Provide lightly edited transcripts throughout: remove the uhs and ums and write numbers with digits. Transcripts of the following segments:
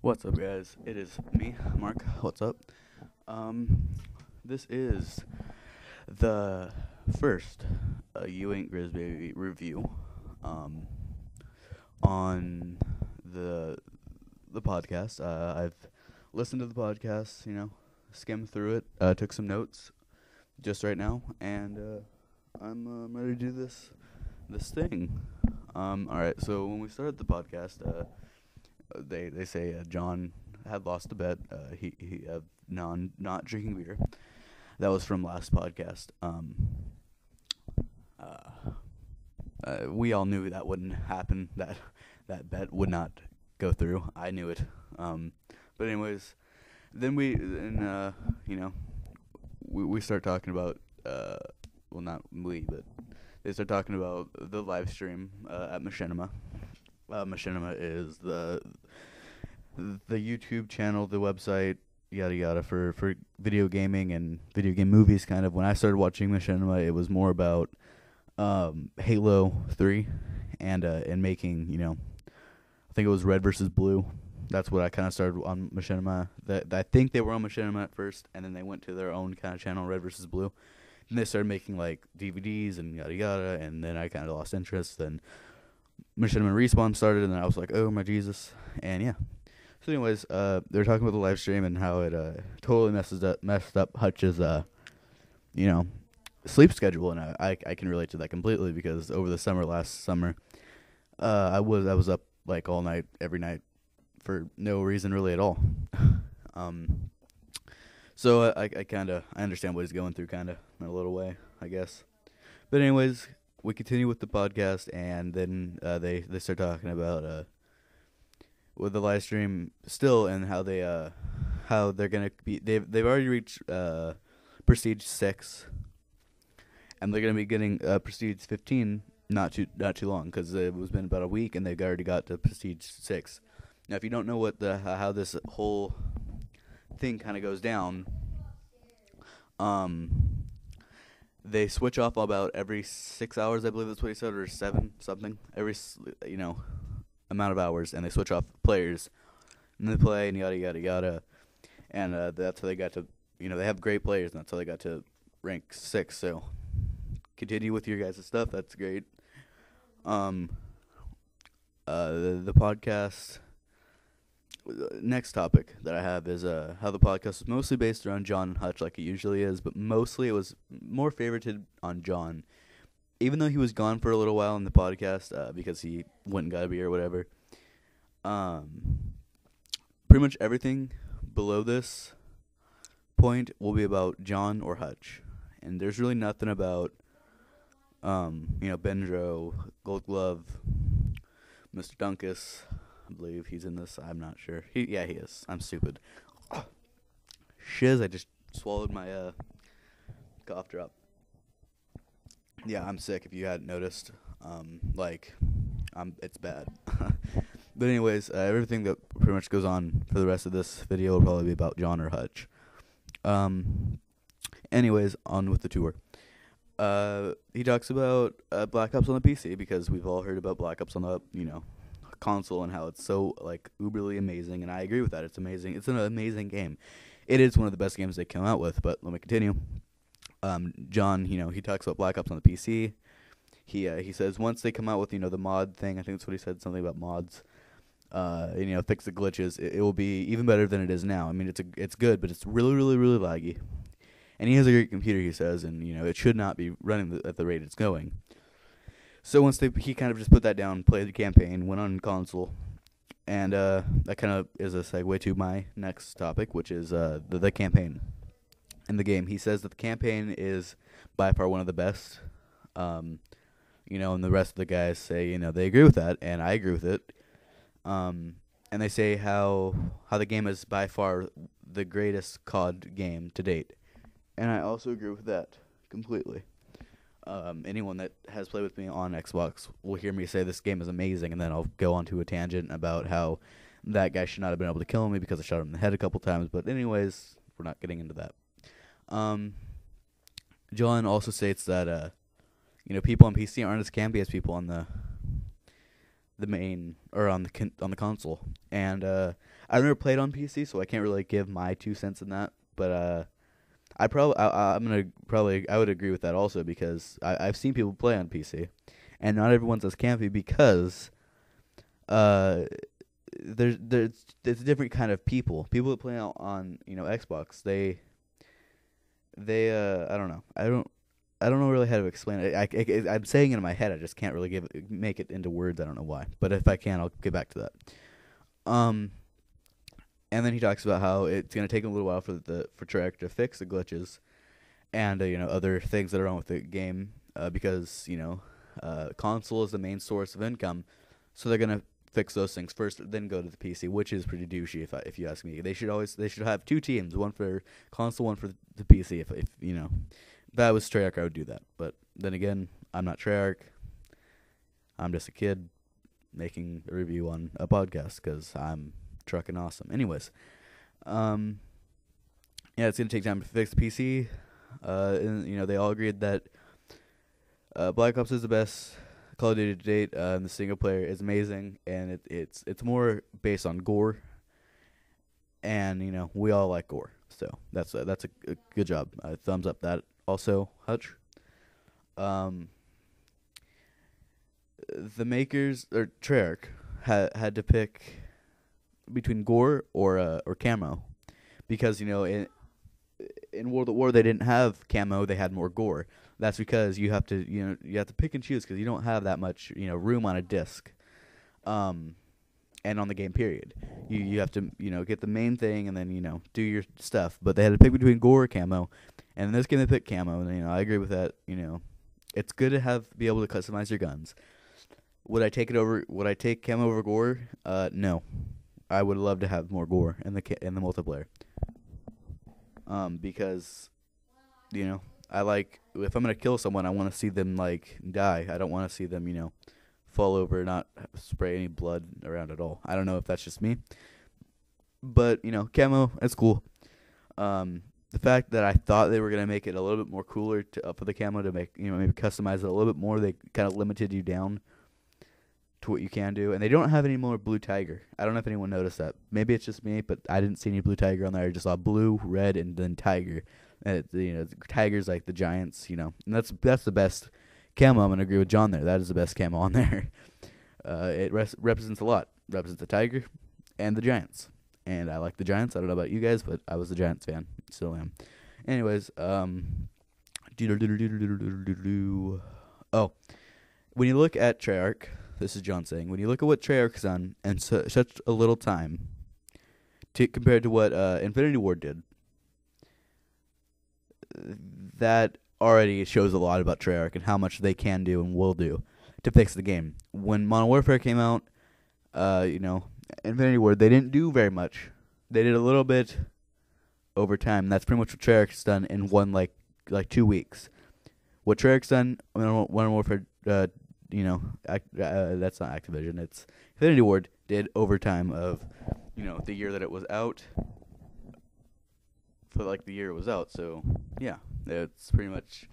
What's up, guys? It is me, Mark. What's up? This is the first You Ain't Grisby review um, on the podcast. I've listened to the podcast, skimmed through it, took some notes just right now, and I'm ready to do this thing. All right. So when we started the podcast, they say John had lost a bet. He not drinking beer. That was from last podcast. We all knew that wouldn't happen. That bet would not go through. I knew it. But anyways, then we start talking about well, not we, but they start talking about the live stream at Machinima. Machinima is the YouTube channel, the website, yada yada, for video gaming and video game movies. Kind of when I started watching Machinima, it was more about Halo 3 and making, I think it was Red versus Blue. That's what I kind of started on Machinima. I think they were on Machinima at first, and then they went to their own kind of channel, Red versus Blue. And they started making like DVDs and yada yada, and then I kind of lost interest. Then Machinima Respawn started, and then I was like, oh my Jesus, and yeah. So anyways, they're talking about the live stream and how it totally messed up Hutch's sleep schedule, and I can relate to that completely because over the last summer, I was up like all night, every night, for no reason really at all. So I understand what he's going through, kind of in a little way, I guess. But anyways, we continue with the podcast, and then they start talking about with the live stream still, and how they're gonna be. They've already reached Prestige 6, and they're gonna be getting Prestige 15 not too long, because it was been about a week, and they've already got to Prestige 6. Now, if you don't know what how this whole thing kind of goes down, they switch off about every 6 hours, I believe that's what he said, or 7 something, every amount of hours, and they switch off players, and they play, and yada yada yada, and that's how they got to, they have great players, and that's how they got to rank 6. So continue with your guys' stuff. That's great. The podcast. Next topic that I have is how the podcast is mostly based around John and Hutch, like it usually is, but mostly it was more favorited on John, even though he was gone for a little while in the podcast because he went and got a beer or whatever. Pretty much everything below this point will be about John or Hutch, and there's really nothing about Bendro, Gold Glove, Mr. Dunkus. I believe he's in this. I'm not sure. He is. I'm stupid. Shiz, I just swallowed my cough drop. Yeah, I'm sick, if you hadn't noticed. It's bad. But anyways, everything that pretty much goes on for the rest of this video will probably be about John or Hutch. Anyways, on with the tour. He talks about Black Ops on the PC, because we've all heard about Black Ops on the, console, and how it's so like uberly amazing, and I agree with that. It's amazing. It's an amazing game. It is one of the best games they come out with. But let me continue. John, he talks about Black Ops on the PC. He says once they come out with the mod thing, I think that's what he said, something about mods. Fix the glitches. It will be even better than it is now. I mean, it's good, but it's really really really laggy. And he has a great computer, he says, and it should not be running at the rate it's going. So once he kind of just put that down, played the campaign, went on console, and that kind of is a segue to my next topic, which is the campaign in the game. He says that the campaign is by far one of the best, and the rest of the guys say, they agree with that, and I agree with it, and they say how the game is by far the greatest COD game to date, and I also agree with that completely. Anyone that has played with me on Xbox will hear me say this game is amazing, and then I'll go on to a tangent about how that guy should not have been able to kill me because I shot him in the head a couple times. But anyways, we're not getting into that. John also states that people on PC aren't as campy as people on the main or on the console. And I've never played on PC, so I can't really give my 2 cents in that. But I would agree with that also because I've seen people play on PC, and not everyone's as campy because there's a different kind of people. People that play on Xbox, they I don't know. I don't know really how to explain it. I'm saying it in my head. I just can't really make it into words. I don't know why. But if I can, I'll get back to that. And then he talks about how it's going to take a little while for Treyarch to fix the glitches and other things that are wrong with the game because console is the main source of income, so they're going to fix those things first, then go to the PC, which is pretty douchey if you ask me. They should have 2 teams, one for console, one for the PC. If that was Treyarch, I would do that. But then again, I'm not Treyarch. I'm just a kid making a review on a podcast because I'm trucking awesome. Anyways, yeah, it's gonna take time to fix the PC. And, they all agreed that Black Ops is the best Call of Duty to date. And the single player is amazing, and it's more based on gore. And we all like gore, so that's a good job. Thumbs up that. Also, Hutch. The makers or Treyarch had to pick between gore or camo, because in World at War they didn't have camo, they had more gore. That's because you have to pick and choose because you don't have that much room on a disc, and on the game period. You have to get the main thing and then do your stuff. But they had to pick between gore or camo, and in this game they picked camo. And I agree with that. It's good to be able to customize your guns. Would I take camo over gore? No. I would love to have more gore in the multiplayer. Because I like, if I'm gonna kill someone, I want to see them die. I don't want to see them fall over, not spray any blood around at all. I don't know if that's just me, but camo, it's cool. The fact that I thought they were gonna make it a little bit more cooler for the camo to make maybe customize it a little bit more, they kind of limited you down to what you can do. And they don't have any more blue tiger. I don't know if anyone noticed that. Maybe it's just me, but I didn't see any blue tiger on there. I just saw blue, red, and then tiger. And tiger's like the giants, and that's the best camo. I'm gonna agree with John there. That is the best camo on there. It represents a lot. Represents the tiger and the giants. And I like the Giants. I don't know about you guys, but I was a Giants fan. Still am. Anyways, oh, when you look at Treyarch, this is John saying, when you look at what Treyarch's done in such a little time, compared to what Infinity Ward did, that already shows a lot about Treyarch and how much they can do and will do to fix the game. When Modern Warfare came out, Infinity Ward, they didn't do very much. They did a little bit over time. That's pretty much what Treyarch's done in one like 2 weeks. What Treyarch's done, Modern Warfare, that's not Activision. It's Infinity Ward did over time of, the year that it was out. For the year it was out. So yeah, it's pretty much,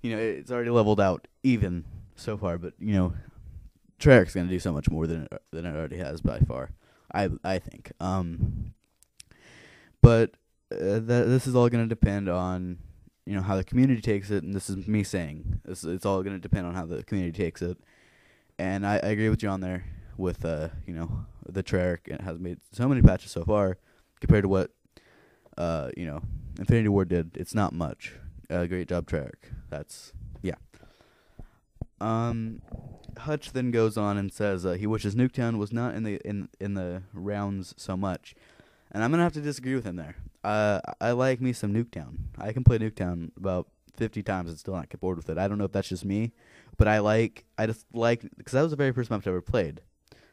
it's already leveled out even so far. But Treyarch's gonna do so much more than it already has by far. I think. But this is all gonna depend on how the community takes it, and this is me saying it's all gonna depend on how the community takes it. And I agree with John there with the Treyarch. It has made so many patches so far compared to what Infinity Ward did. It's not much. Great job, Treyarch. That's yeah. Hutch then goes on and says he wishes Nuketown was not in the rounds so much, and I'm gonna have to disagree with him there. I like me some Nuketown. I can play Nuketown about 50 times and still not get bored with it. I don't know if that's just me, but I just like because that was the very first map I ever played.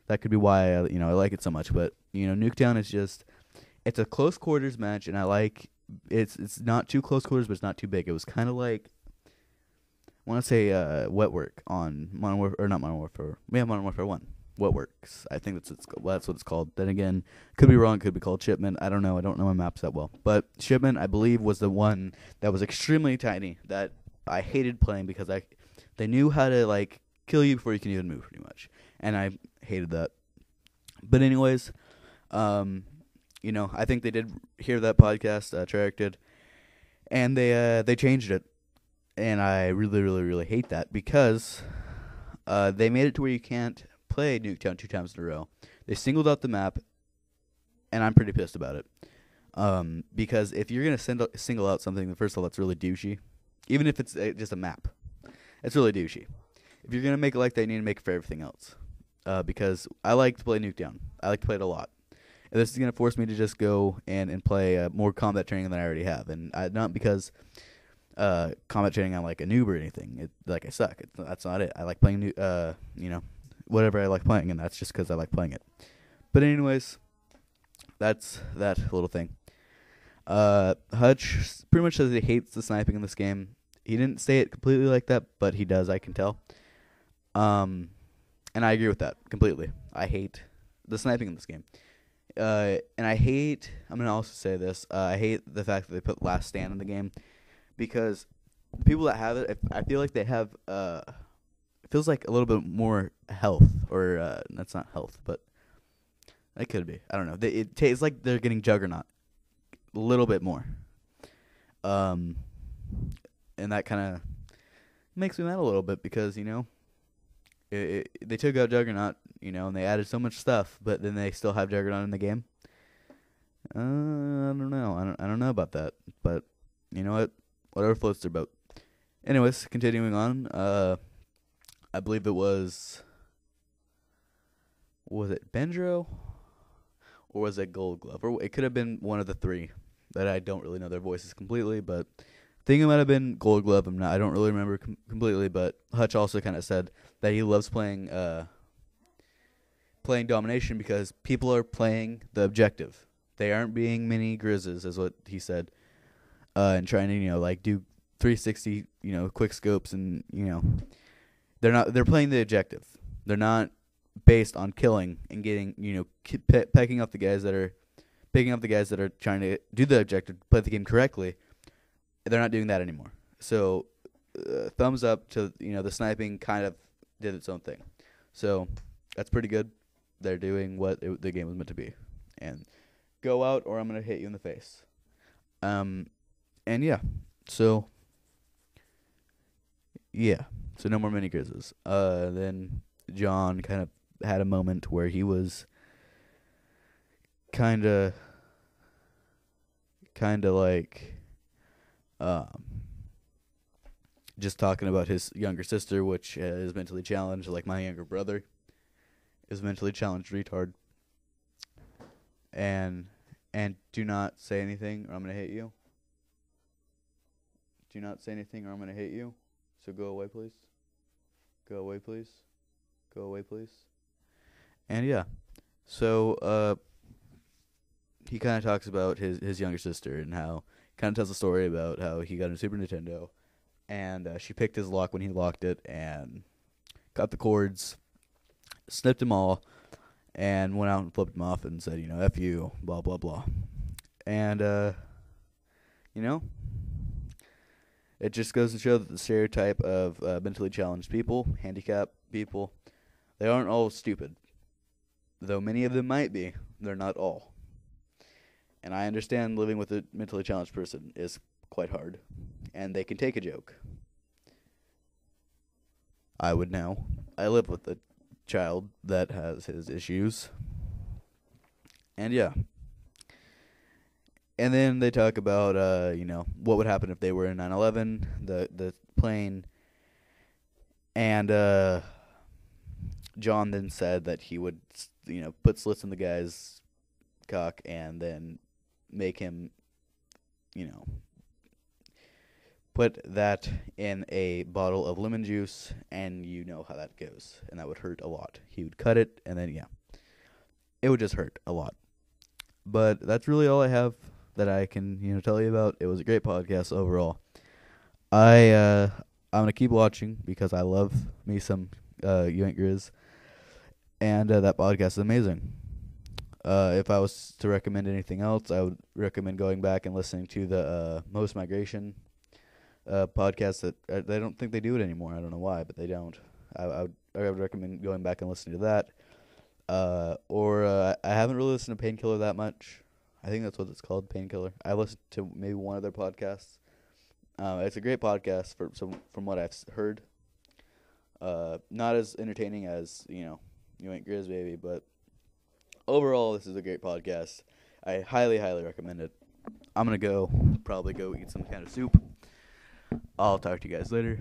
That could be why I like it so much. But Nuketown is just, it's a close quarters match, and I like it's not too close quarters, but it's not too big. It was kind of like, I want to say Wet Work on Modern Warfare, or not Modern Warfare. Yeah, Modern Warfare 1. Wet Works. I think that's what it's called. Then again, could be wrong. Could be called Shipment. I don't know. I don't know my maps that well. But Shipment, I believe, was the one that was extremely tiny that I hated playing because they knew how to kill you before you can even move, pretty much. And I hated that. But anyways, I think they did hear that podcast, Treyarch did, and they changed it. And I really, really, really hate that because they made it to where you can't play Nuketown 2 times in a row. They singled out the map, and I'm pretty pissed about it. Because if you're going to single out something, first of all, that's really douchey. Even if it's just a map. It's really douchey. If you're going to make it like that, you need to make it for everything else. Because I like to play Nuketown. I like to play it a lot. And this is going to force me to just go and play more combat training than I already have. And not because combat training I'm like a noob or anything. I suck. That's not it. I like playing, whatever I like playing, and that's just because I like playing it. But anyways, that's that little thing. Hutch pretty much says he hates the sniping in this game. He didn't say it completely like that, but he does, I can tell. And I agree with that completely. I hate the sniping in this game. And I'm going to also say this, I hate the fact that they put Last Stand in the game, because the people that have it, I feel like they have, it feels like a little bit more health, or that's not health, but it could be. I don't know. It's like they're getting Juggernaut a little bit more. And that kind of makes me mad a little bit because, they took out Juggernaut, and they added so much stuff, but then they still have Juggernaut in the game. I don't know. I don't know about that, but you know what? Whatever floats their boat. Anyways, continuing on. I believe it was it Bendro? Or was it Gold Glove? Or it could have been one of the three that I don't really know their voices completely, but I think it might have been Gold Glove. I don't really remember completely, but Hutch also kind of said that he loves playing domination because people are playing the objective. They aren't being mini grizzes, is what he said, and trying to do 360 quick scopes, and they're playing the objective. They're not based on killing and getting picking up the guys that are trying to do the objective, play the game correctly. They're not doing that anymore. So thumbs up to the sniping kind of did its own thing. So that's pretty good. They're doing what the game was meant to be. And go out or I'm gonna hit you in the face. And yeah. So no more mini grizzes. Then John kind of had a moment where he was kind of like just talking about his younger sister, which is mentally challenged, like my younger brother is mentally challenged retard. And do not say anything or I'm going to hit you. Do not say anything or I'm going to hit you. So go away, please. Go away, please. Go away, please. And yeah, so he kind of talks about his younger sister and how kind of tells a story about how he got a Super Nintendo and she picked his lock when he locked it and got the cords, snipped them all, and went out and flipped them off and said, F you, blah, blah, blah. And, it just goes to show that the stereotype of mentally challenged people, handicapped people, they aren't all stupid. Though many of them might be, they're not all. And I understand living with a mentally challenged person is quite hard. And they can take a joke. I would now. I live with a child that has his issues. And yeah. And then they talk about, what would happen if they were in 9/11, the plane. And John then said that he would, put slits in the guy's cock and then make him, put that in a bottle of lemon juice, and you know how that goes. And that would hurt a lot. He would cut it, and then, it would just hurt a lot. But that's really all I have that I can, tell you about. It was a great podcast overall. I'm going to keep watching because I love me some You Ain't Grizz. And that podcast is amazing. If I was to recommend anything else, I would recommend going back and listening to the Most Migration podcast. That they don't think they do it anymore. I don't know why, but they don't. I would recommend going back and listening to that. I haven't really listened to Painkiller that much. I think that's what it's called, Painkiller. I listened to maybe one of their podcasts. It's a great podcast from what I've heard. Not as entertaining as, You Ain't Grizz Baby, but overall, this is a great podcast. I highly, highly recommend it. I'm going to probably go eat some kind of soup. I'll talk to you guys later.